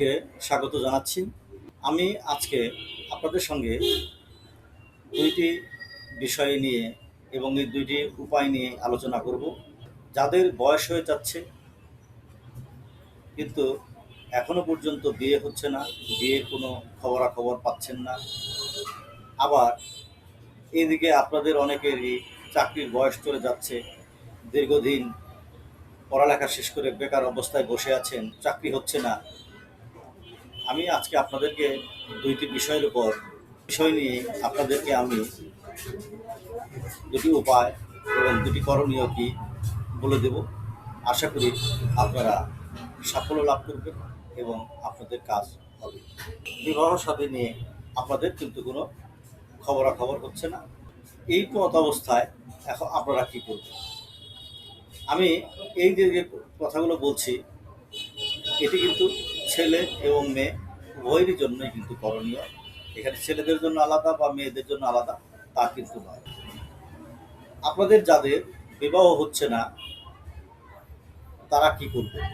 কে স্বাগত জানাচ্ছি। আমি আজকে আপনাদের সঙ্গে দুইটি বিষয় নিয়ে এবং এই দুইটি উপায় নিয়ে আলোচনা করব। যাদের বয়স হয়ে যাচ্ছে কিন্তু এখনো পর্যন্ত বিয়ে হচ্ছে না, বিয়ের কোনো খবরাখবর পাচ্ছেন না, আবার এদিকে আপনাদের অনেকেরই চাকরির বয়স চলে যাচ্ছে, দীর্ঘদিন পড়ালেখা শেষ করে বেকার অবস্থায় বসে আছেন, চাকরি হচ্ছে না। আমি আজকে আপনাদেরকে দুইটি বিষয় নিয়ে আপনাদেরকে আমি দুটি উপায় এবং দুটি করণীয় কি বলে দেব। আশা করি আপনারা সাফল্য লাভ করবেন এবং আপনাদের কাজ হবে। বিবাহ সাথী নিয়ে আপনাদের কিন্তু কোনো খবরাখবর হচ্ছে না, এই মত অবস্থায় এখন আপনারা কী করবেন? আমি এই যে কথাগুলো বলছি এটি কিন্তু ছেলে এবং মেয়ে উভয়েরই জন্যই কিন্তু করণীয়। এখানে ছেলেদের জন্য আলাদা বা মেয়েদের জন্য আলাদা তা কিন্তু নয়। আপনাদের যাদের বিবাহ হচ্ছে না তারা কি করবেন?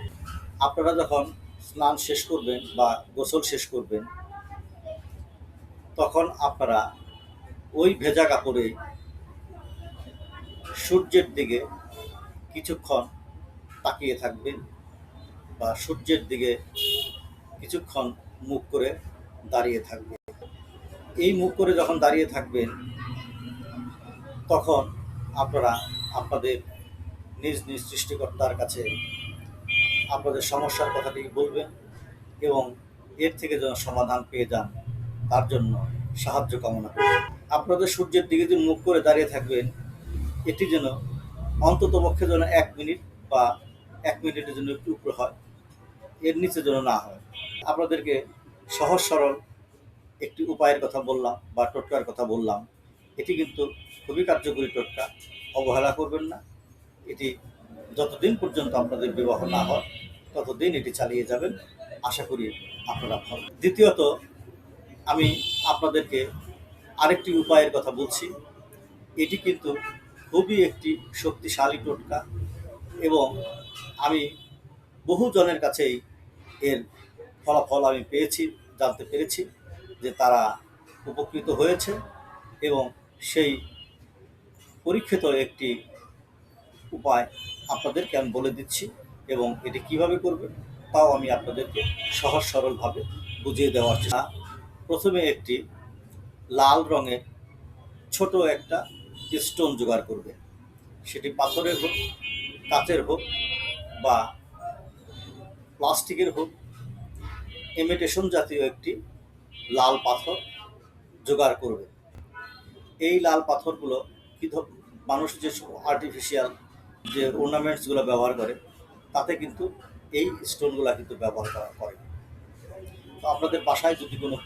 আপনারা যখন স্নান শেষ করবেন বা গোসল শেষ করবেন তখন আপনারা ওই ভেজা কাপড়ে সূর্যের দিকে কিছুক্ষণ তাকিয়ে থাকবেন বা সূর্যের দিকে কিছুক্ষণ মুখ করে দাঁড়িয়ে থাকবেন। এই মুখ করে যখন দাঁড়িয়ে থাকবেন তখন আপনারা আপনাদের নিজ নিজ সৃষ্টিকর্তার কাছে আপনাদের সমস্যার কথাটি বলবেন এবং এর থেকে যেন সমাধান পেয়ে যান তার জন্য সাহায্য কামনা করবেন। আপনাদের সূর্যের দিকে যে মুখ করে দাঁড়িয়ে থাকবেন এটি যেন অন্ততপক্ষে যেন 1 মিনিট বা 1 মিনিটের জন্য একটু উপরে হয়, এর নিচে যেন না হয়। আপনাদেরকে সহজ সরল একটি উপায়ের কথা বললাম বা টোটকার কথা বললাম। এটি কিন্তু খুবই কার্যকরী টোটকা, অবহেলা করবেন না। এটি যতদিন পর্যন্ত আপনাদের বিবাহ না হয় ততদিন এটি চালিয়ে যাবেন, আশা করি আপনারা ভালো। দ্বিতীয়ত আমি আপনাদেরকে আরেকটি উপায়ের কথা বলছি। এটি কিন্তু খুবই একটি শক্তিশালী টোটকা এবং আমি বহু জনের কাছেই এর ফলাফল আমি জানতে পেরেছি যে তারা উপকৃত হয়েছে এবং সেই পরীক্ষিত একটি উপায় আপনাদেরকে আমি বলে দিচ্ছি এবং এটি কিভাবে করবেন তাও আমি আপনাদেরকে সহজ সরলভাবে বুঝিয়ে দেওয়ার চেষ্টা। প্রথমে একটি লাল রঙের ছোট একটা স্টোন জোগাড় করবেন, সেটি পাথরের হোক, কাচের হোক বা প্লাস্টিকের হোক, ইমিটেশন জাতীয় একটি লাল পাথর জোগাড় করবেন। এই লাল পাথরগুলো মানুষ যে আর্টিফিশিয়াল যে অর্নামেন্টসগুলো ব্যবহার করে তাতে কিন্তু এই স্টোনগুলো কিন্তু ব্যবহার করা করে। তো আপনাদের বাসায় যদি কোনো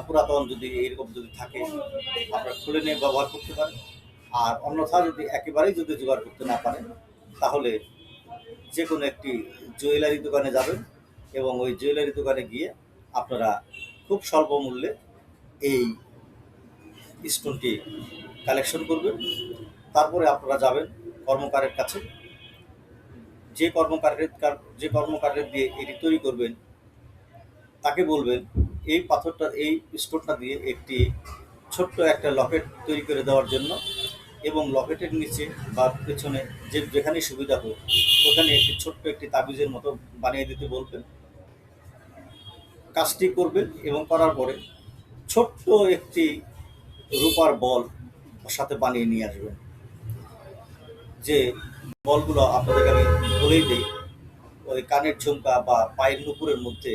পুরাতন যদি এইরকম যদি থাকে আপনারা খুলে নিয়ে ব্যবহার করতে পারেন। আর অন্যথা যদি একেবারেই যদি জোগাড় করতে না পারেন তাহলে যে কোনো একটি জুয়েলারি দোকানে যাবেন এবং ওই জুয়েলারি দোকানে গিয়ে আপনারা খুব স্বল্প মূল্যে এই স্টোনটি কালেকশন করবেন। তারপরে আপনারা যাবেন কর্মকারের কাছে, যে কর্মকারের দিয়ে এটি তৈরি করবেন তাকে বলবেন এই স্টোনটা দিয়ে একটি ছোট্ট একটা লকেট তৈরি করে দেওয়ার জন্য এবং লকেটের নিচে বা পেছনে যেখানে সুবিধা হোক ওখানে একটি ছোট্ট একটি তাবিজের মতো বানিয়ে দিতে বলবেন। কাজটি করবেন এবং করার পরে ছোট্ট একটি রূপার বল সাথে বানিয়ে নিয়ে আসবেন। যে বলগুলো আপনাদেরকে আমি বলেই দিই, ওই কানের ঝুমকা বা পায়ের নুপুরের মধ্যে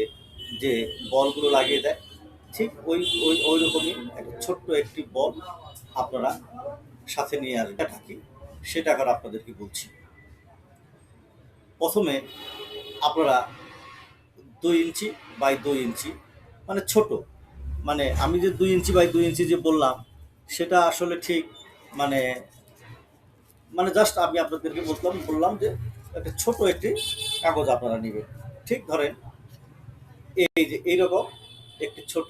যে বলগুলো লাগিয়ে দেয় ঠিক ওই রকমই একটা ছোট্ট একটি বল আপনারা সাথে নিয়ে আসবেন। থাকি সেটা এখন আপনাদেরকে বলছি। প্রথমে আপনারা 2 ইঞ্চি বাই 2 ইঞ্চি মানে ছোট, মানে আমি যে 2 ইঞ্চি বাই 2 ইঞ্চি যে বললাম সেটা আসলে ঠিক মানে জাস্ট আমি আপনাদেরকে বললাম যে একটা ছোট একটি কাগজ আপনারা নেবেন। ঠিক ধরেন এই যে এইরকম একটি ছোট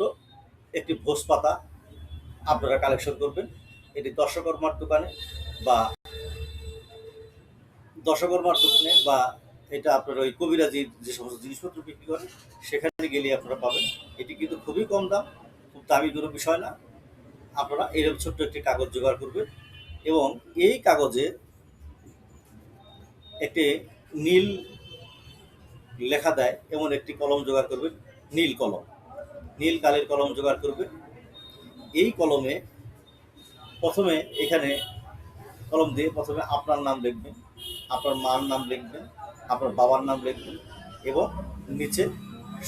একটি ভোজ পাতা আপনারা কালেকশন করবেন। এটি দশকর্মার দোকানে বা এটা আপনার ওই কবিরাজি যে সমস্ত জিনিসপত্র বিক্রি করে সেখানে গেলে আপনারা পাবেন। এটি কিন্তু খুবই কম দাম, খুব দামি কোনো বিষয় না। আপনারা এরকম ছোট্ট একটি কাগজ জোগাড় করবেন এবং এই কাগজে একটি নীল লেখা দেয় এমন একটি কলম জোগাড় করবেন, নীল কলম, নীল কালির কলম জোগাড় করবেন। এই কলমে প্রথমে এখানে কলম দিয়ে প্রথমে আপনার নাম লিখবেন, আপনার মার নাম লিখবেন, আপনার বাবার নাম লিখবেন এবং নিচে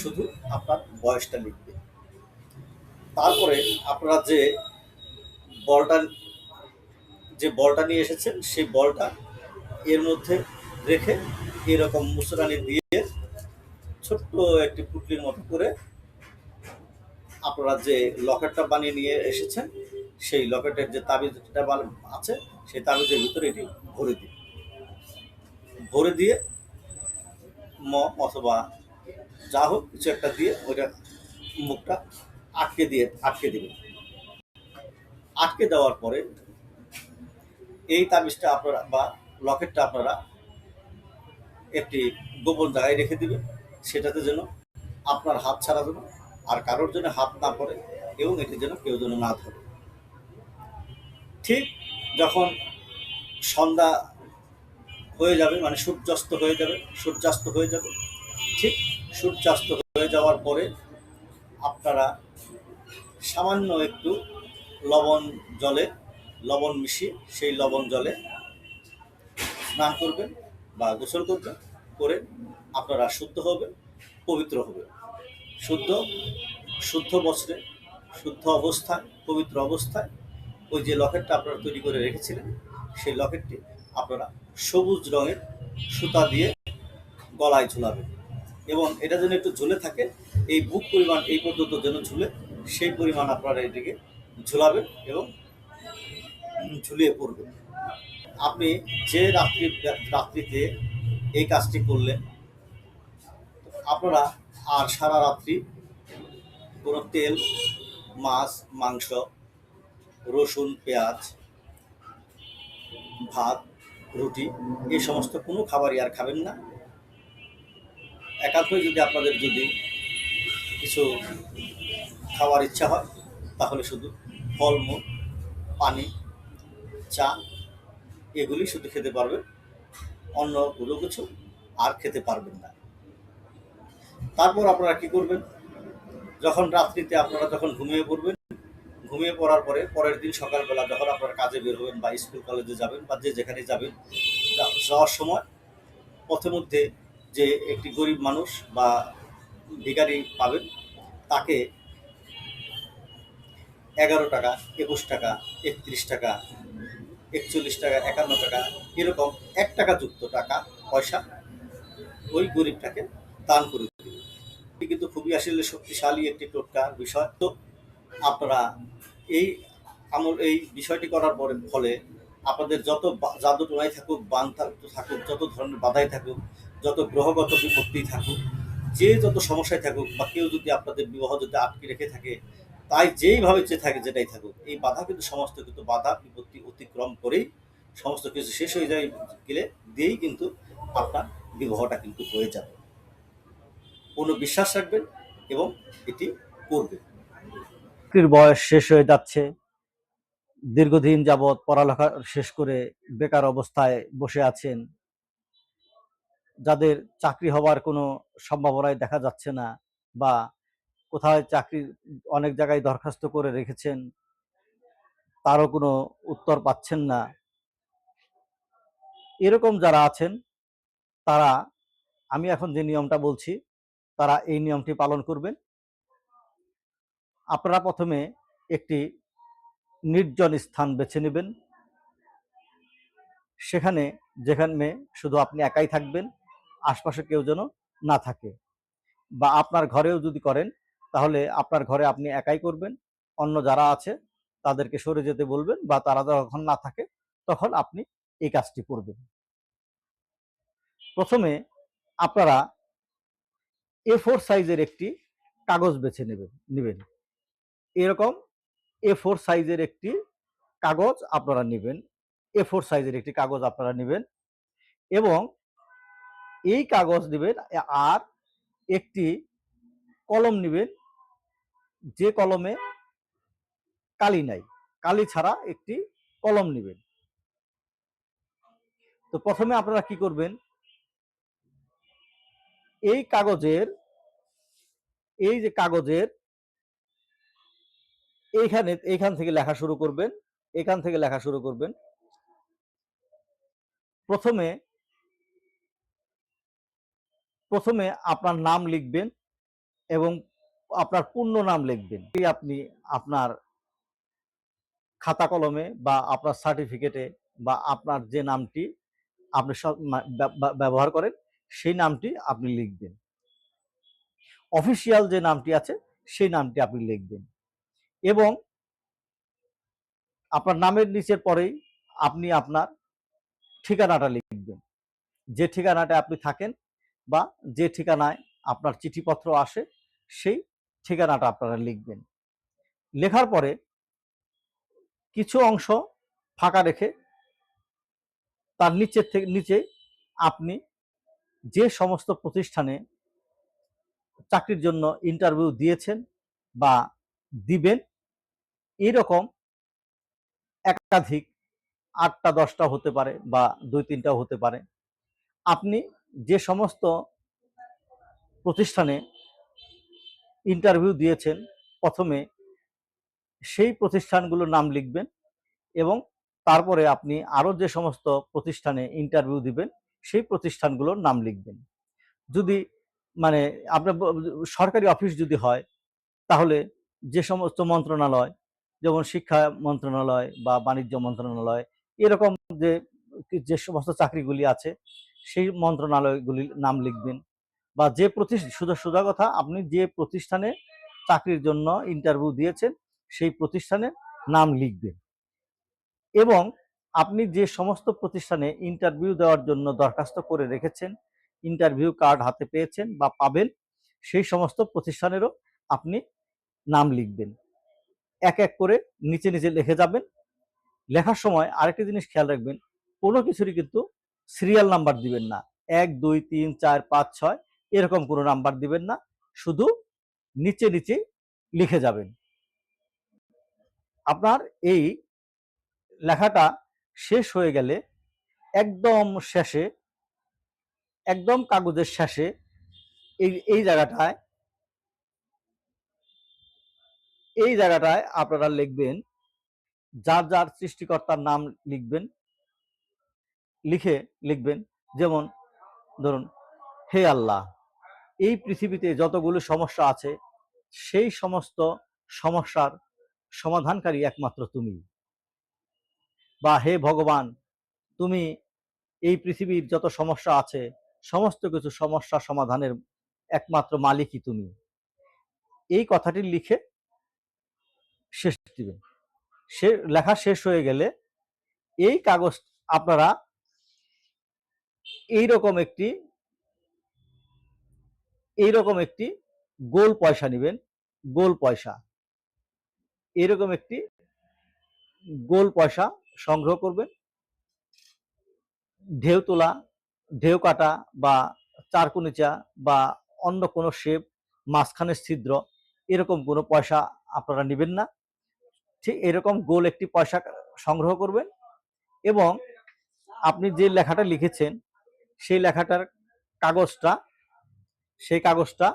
শুধু আপনার বয়সটা লিখবেন। তারপরে আপনারা বলটা যে বলটা নিয়ে এসেছেন সেই বলটা এর মধ্যে রেখে এরকম মুসরানি দিয়ে ছোট্ট একটি পুটলির মতো করে আপনারা যে লকেটটা বানিয়ে নিয়ে এসেছেন সেই লকেটের যে তাবিজটা আছে সেই তাবিজের ভিতরে এটি ভরে দিন। ভরে দিয়ে অথবা যা হোক কিছু একটা দিয়ে ওইটা মুখটা আটকে দিবেন। আটকে দেওয়ার পরে এই তাবিজটা আপনারা বা লকেটটা আপনারা একটি গোপন জায়গায় রেখে দিবেন, সেটাতে যেন আপনার হাত ছাড়া যেন আর কারোর জন্য হাত না পড়ে এবং এটি যেন কেউ যেন না ধরে। ঠিক যখন সন্ধ্যা হয়ে যাবে, মানে সূর্যাস্ত হয়ে যাবে, ঠিক সূর্যাস্ত হয়ে যাওয়ার পরে আপনারা সামান্য একটু লবণ মিশিয়ে সেই লবণ জলে স্নান করবেন বা গোসল করবেন, করে আপনারা শুদ্ধ হবেন, পবিত্র হবেন। শুদ্ধ বস্ত্রে, শুদ্ধ অবস্থায়, পবিত্র অবস্থায় ওই যে লকেটটা আপনারা তৈরি করে রেখেছিলেন সেই লকেটটি আপনারা সবুজ রঙের সুতা দিয়ে গলায় ঝুলাবেন এবং এটা যেন একটু ঝুলে থাকে, এই বুক পরিমাণ এই পর্যন্ত যেন ঝুলে সেই পরিমাণ আপনারা এটিকে ঝুলাবেন এবং ঝুলিয়ে পড়বেন। আপনি যে রাত্রিতে এই কাজটি করলেন, আপনারা আর সারা রাত্রি কোনো তেল, মাছ, মাংস, রসুন, পেঁয়াজ, ভাত, রুটি এই সমস্ত কোনো খাবারই আর খাবেন না। একান্তই যদি আপনাদের কিছু খাওয়ার ইচ্ছা হয় তাহলে শুধু ফলমূল, পানি, চা এগুলি শুধু খেতে পারবেন, অন্য কোনো কিছু আর খেতে পারবেন না। তারপর আপনারা কি করবেন, যখন রাত্রিতে আপনারা যখন ঘুমিয়ে পড়বেন, ঘুমিয়ে পড়ার পরে পরের দিন সকালবেলা যখন আপনারা কাজে বের হবেন বা স্কুল কলেজে যাবেন বা যে যেখানে যাবেন, যাওয়ার সময় পথে মধ্যে যে একটি গরিব মানুষ বা ভিখারি পাবেন তাকে 11 টাকা, 21 টাকা, 31 টাকা, 41 টাকা, 51 টাকা এরকম 1 টাকা যুক্ত টাকা পয়সা ওই গরিবটাকে দান করে দেবে। কিন্তু খুবই আসলে শক্তিশালী একটি টোটকার বিষয়। তো আপনারা এই বিষয়টি করার ফলে আপনাদের যত জাদু টোনাই থাকুক, বান থাকুক, যত ধরনের বাধাই থাকুক, যত গ্রহগত বিপত্তি থাকুক, যে যত সমস্যায় থাকুক বা কেউ যদি আপনাদের বিবাহ যদি আটকে রেখে থাকে, তাই যেইভাবে থাকে যেটাই থাকুক, এই বাধা কিন্তু সমস্ত কিন্তু বাধা বিপত্তি অতিক্রম করেই সমস্ত কিছু শেষ হয়ে গেলে দিয়েই কিন্তু আপনার বিবাহটা কিন্তু হয়ে যাবে। কোনো বিশ্বাস রাখবেন এবং এটি করবেন। বয়স শেষ হয়ে যাচ্ছে, দীর্ঘদিন যাবৎ পড়ালেখা শেষ করে বেকার অবস্থায় বসে আছেন, যাদের চাকরি হওয়ার কোনো সম্ভাবনাই দেখা যাচ্ছে না বা কোথায় চাকরি অনেক জায়গায় দরখাস্ত করে রেখেছেন, তারও কোনো উত্তর পাচ্ছেন না, এরকম যারা আছেন তারা, আমি এখন যে নিয়মটা বলছি তারা এই নিয়মটি পালন করবেন। আপনারা প্রথমে একটি নির্জন স্থান বেছে নেবেন, যেখানে শুধু আপনি একাই থাকবেন, আশপাশে কেউ যেন না থাকে, বা আপনার ঘরেও যদি করেন তাহলে আপনার ঘরে আপনি একাই করবেন, অন্য যারা আছে তাদেরকে সরে যেতে বলবেন বা তারা যখন না থাকে তখন আপনি এই কাজটি করবেন। প্রথমে আপনারা A4 সাইজের একটি কাগজ বেছে নেবেন। এরকম A4 সাইজের একটি কাগজ আপনারা নেবেন, A4 সাইজের একটি কাগজ আপনারা নেবেন এবং এই কাগজ নেবেন, আর একটি কলম নেবেন, যে কলমে কালি নাই, কালি ছাড়া একটি কলম নেবেন। তো প্রথমে আপনারা কি করবেন, এই কাগজের, এই যে কাগজের এইখান থেকে লেখা শুরু করবেন, এখান থেকে লেখা শুরু করবেন। প্রথমে প্রথমে আপনার নাম লিখবেন এবং আপনার পূর্ণ নাম লিখবেন। আপনি আপনার খাতা কলমে বা আপনার সার্টিফিকেটে বা আপনার যে নামটি আপনি ব্যবহার করেন সেই নামটি আপনি লিখবেন। অফিসিয়াল যে নামটি আছে সেই নামটি আপনি লিখবেন এবং আপনার নামের নিচের পরেই আপনি আপনার ঠিকানাটা লিখবেন। যে ঠিকানাটা আপনি থাকেন বা যে ঠিকানায় আপনার চিঠিপত্র আসে সেই ঠিকানাটা আপনারা লিখবেন। লেখার পরে কিছু অংশ ফাঁকা রেখে তার নিচে আপনি যে সমস্ত প্রতিষ্ঠানে চাকরির জন্য ইন্টারভিউ দিয়েছেন বা দিবেন, এরকম একাধিক 8টা 10টা হতে পারে বা 2-3টাও হতে পারে, আপনি যে সমস্ত প্রতিষ্ঠানে ইন্টারভিউ দিয়েছেন প্রথমে সেই প্রতিষ্ঠানগুলোর নাম লিখবেন এবং তারপরে আপনি আরো যে সমস্ত প্রতিষ্ঠানে ইন্টারভিউ দিবেন সেই প্রতিষ্ঠানগুলোর নাম লিখবেন। যদি মানে আপনার সরকারি অফিস যদি হয় তাহলে যে সমস্ত মন্ত্রণালয়, যেমন শিক্ষা মন্ত্রণালয় বা বাণিজ্য মন্ত্রণালয়, এরকম যে যে সমস্ত চাকরিগুলি আছে সেই মন্ত্রণালয়গুলির নাম লিখবেন। বা যে সোজা কথা, আপনি যে প্রতিষ্ঠানে চাকরির জন্য ইন্টারভিউ দিয়েছেন সেই প্রতিষ্ঠানের নাম লিখবেন এবং আপনি যে সমস্ত প্রতিষ্ঠানে ইন্টারভিউ দেওয়ার জন্য দরখাস্ত করে রেখেছেন, ইন্টারভিউ কার্ড হাতে পেয়েছেন বা পাবেন, সেই সমস্ত প্রতিষ্ঠানেরও আপনি নাম লিখবেন। এক এক করে নিচে লিখে যাবেন। লেখার সময় আরেকটি জিনিস খেয়াল রাখবেন, কোনো কিছুরই কিন্তু সিরিয়াল নাম্বার দিবেন না। 1 2 3 4 5 6 এরকম কোনো নাম্বার দিবেন না, শুধু নিচে লিখে যাবেন। আপনার এই লেখাটা শেষ হয়ে গেলে একদম শেষে, একদম কাগজের শেষে এই জায়গাটায় আপনারা লিখবেন, যার সৃষ্টিকর্তার নাম লিখবেন। যেমন ধরুন, হে আল্লাহ, এই পৃথিবীতে যতগুলো সমস্যা আছে সেই সমস্ত সমস্যার সমাধানকারী একমাত্র তুমি। বা হে ভগবান, তুমি এই পৃথিবীর যত সমস্যা আছে সমস্ত কিছু সমস্যা সমাধানের একমাত্র মালিকই তুমি। এই কথাটি লিখে শেষ দিবেন। লেখা শেষ হয়ে গেলে এই কাগজ আপনারা এইরকম একটি গোল পয়সা নেবেন। গোল পয়সা, এরকম একটি গোল পয়সা সংগ্রহ করবেন। ঢেউ তোলা, ঢেউ কাটা বা চারকুনিচা বা অন্য কোনো শেপ, মাঝখানে ছিদ্র, এরকম কোনো পয়সা আপনারা নেবেন না। ঠিক এরকম গোল একটি পয়সা সংগ্রহ করবেন এবং আপনি যে লেখাটা লিখেছেন সেই লেখাটার কাগজটা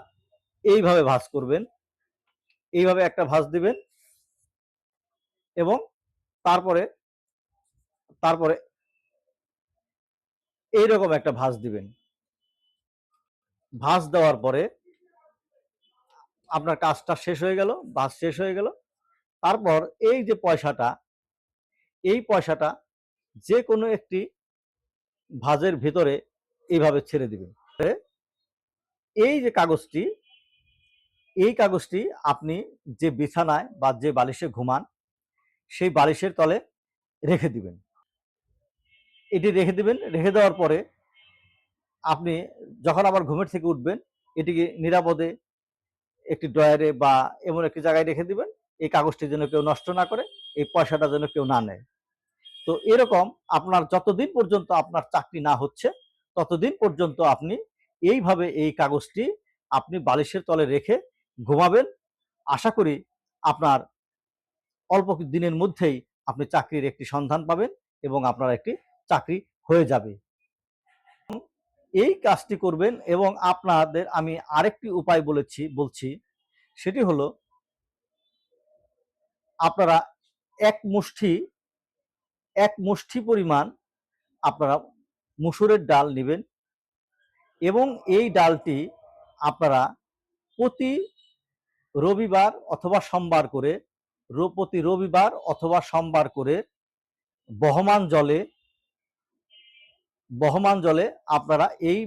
এইভাবে ভাঁজ করবেন। এইভাবে একটা ভাঁজ দিবেন এবং তারপরে এইরকম একটা ভাঁজ দিবেন। ভাঁজ দেওয়ার পরে আপনার কাজটা শেষ হয়ে গেল, ভাঁজ শেষ হয়ে গেল। তারপর এই যে এই পয়সাটা যে কোনো একটি ভাঁজের ভিতরে এইভাবে ছেড়ে দিবেন। এই যে কাগজটি আপনি যে বিছানায় বা যে বালিশে ঘুমান সেই বালিশের তলে রেখে দিবেন। এটি রেখে দিবেন। রেখে দেওয়ার পরে আপনি যখন আবার ঘুমের থেকে উঠবেন, এটিকে নিরাপদে একটি ড্রয়ারে বা এমন একটি জায়গায় রেখে দিবেন, এই কাগজটি যেন কেউ নষ্ট না করে, এই পয়সাটা যেন কেউ না নেয়। তো এরকম আপনার যতদিন পর্যন্ত আপনার চাকরি না হচ্ছে ততদিন পর্যন্ত আপনি এইভাবে এই কাগজটি আপনি বালিশের তলে রেখে ঘুমাবেন। আশা করি আপনার অল্প দিনের মধ্যেই আপনি চাকরির একটি সন্ধান পাবেন এবং আপনার একটি চাকরি হয়ে যাবে। এই কাজটি করবেন এবং আপনাদের আমি আরেকটি উপায় বলছি, সেটি হলো আপনারা এক মুষ্টি পরিমাণ আপনারা মসুরের ডাল নেবেন এবং এই ডালটি আপনারা প্রতি রবিবার অথবা সোমবার করে বহমান জলে আপনারা এই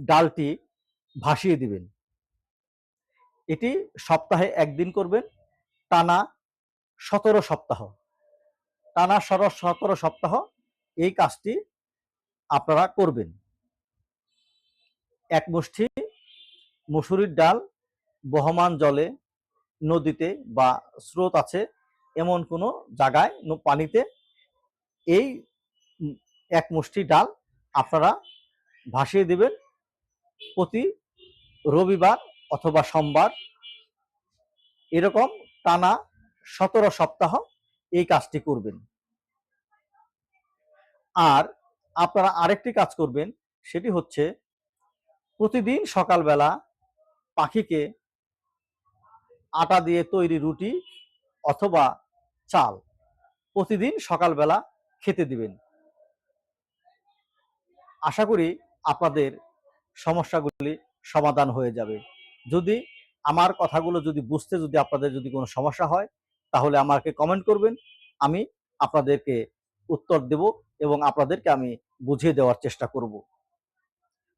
ডালটি ভাসিয়ে দিবেন। এটি সপ্তাহে একদিন করবেন, টানা 17 সপ্তাহ এই কাজটি আপনারা করবেন। এক মুষ্টি মসুরির ডাল বহমান জলে, নদীতে বা স্রোত আছে এমন কোনো জায়গায় পানিতে এই এক মুষ্টি ডাল আপনারা ভাসিয়ে দিবেন প্রতি রবিবার অথবা সোমবার। এরকম টানা 17 সপ্তাহ এই কাজটি করবেন। আর আপনারা আরেকটি কাজ করবেন, সেটি হচ্ছে প্রতিদিন সকালবেলা পাখিকে আটা দিয়ে তৈরি রুটি অথবা চাল প্রতিদিন সকালবেলা খেতে দিবেন। আশা করি আপনাদের সমস্যাগুলি সমাধান হয়ে যাবে। যদি আমার কথাগুলো বুঝতে আপনাদের কোনো সমস্যা হয় তাহলে আমাকে কমেন্ট করবেন, আমি আপনাদেরকে উত্তর দেব এবং আপনাদেরকে আমি বুঝিয়ে দেওয়ার চেষ্টা করব।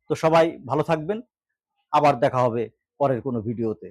তো সবাই ভালো থাকবেন, আবার দেখা হবে পরের কোনো ভিডিওতে।